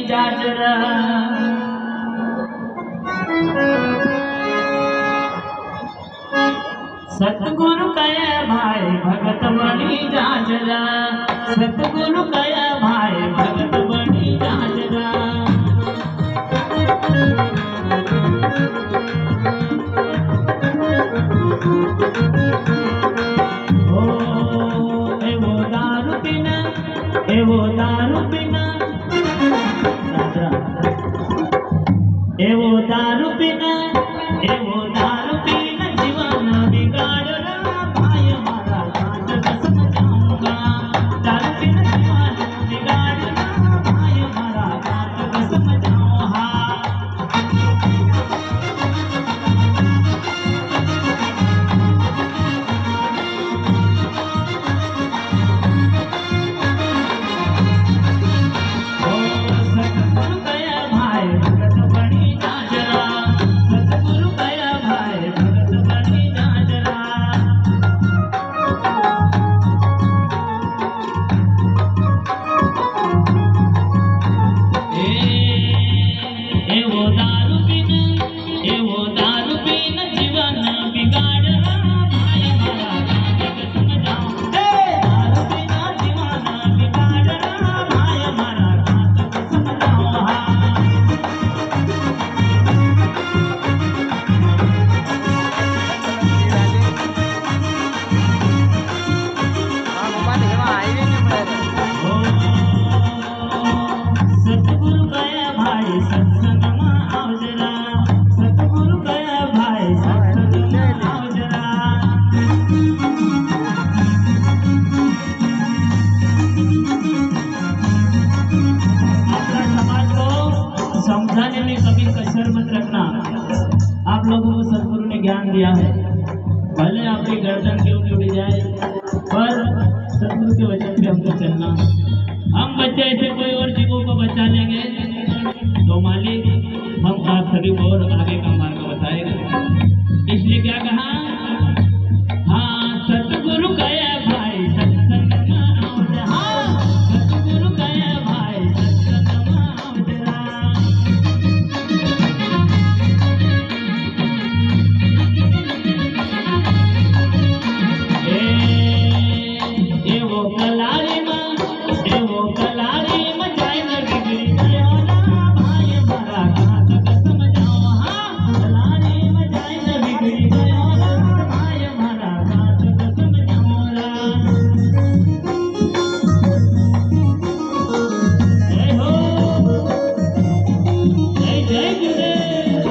जाजरा सतगुरु कया भाई भगत बनी जाजरा, सतगुरु कया भाई भगत बनी जाजरा। ओ एवो दारू पीना, एवो दारू पीना एवो दारू पीना, एवो दारू पीना जीवन बिगाड़ना भाई हमारा कांच कसम जाऊंगा। दारू पीना जीवन बिगाड़ना भाई हमारा कांच कसम जाऊंगा। समझाने में कभी कसर मत रखना। आप लोगों को सदगुरु ने ज्ञान दिया है, भले आपकी गर्दन क्यों उड़ जाए, पर सदगुरु के वचन पे हमको चलना। हम बच्चे ऐसे कोई और जीवों को बचा लेंगे तो मालिक हम आप सभी को और आगे का मार्ग बताएगा। इसलिए क्या कहा, हाँ सतगुरु कया भाई सत्संग में आओ जरा, हाँ सतगुरु कया भाई सत्संग में आओ जरा। एवो कलारी में जाए न बिगड़ी गयो ना भाई हमारा कांच कसम जाओ। हाँ कलारी में जाए न बिगड़ी गयो ना भाई हमारा कांच कसम जाओ। जय हो, जय जय गुरुदेव।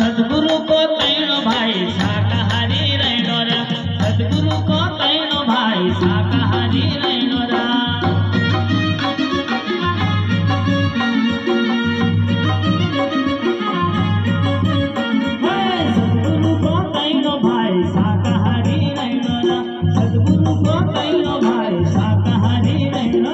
सदगुरु को तैनो भाई शाकाहारी रहनो रा, सदगुरु को तैनो भाई शाकाहारी रहनो रा। सदगुरु को तैनो भाई शाकाहारी रहनो रा, सदगुरु को तैनो भाई शाकाहारी रहनो।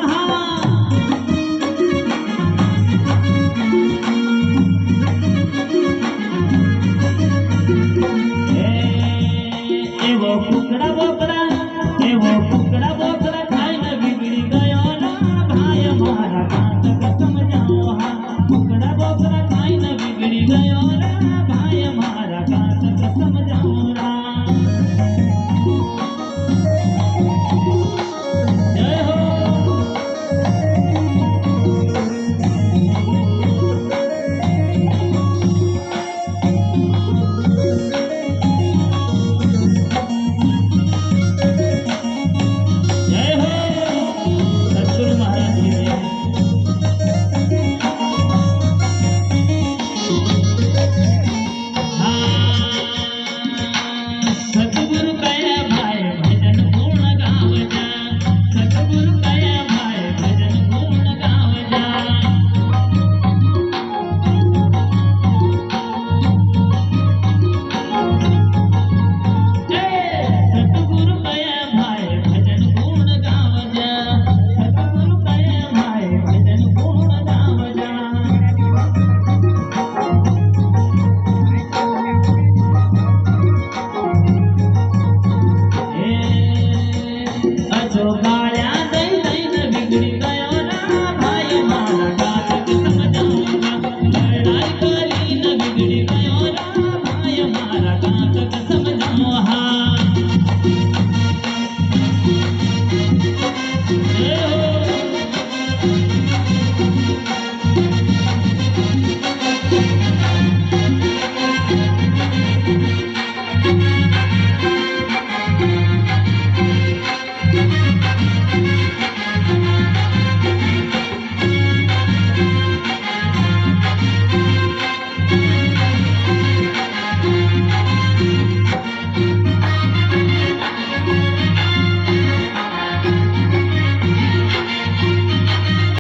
एवो कुकड़ा बोकड़ा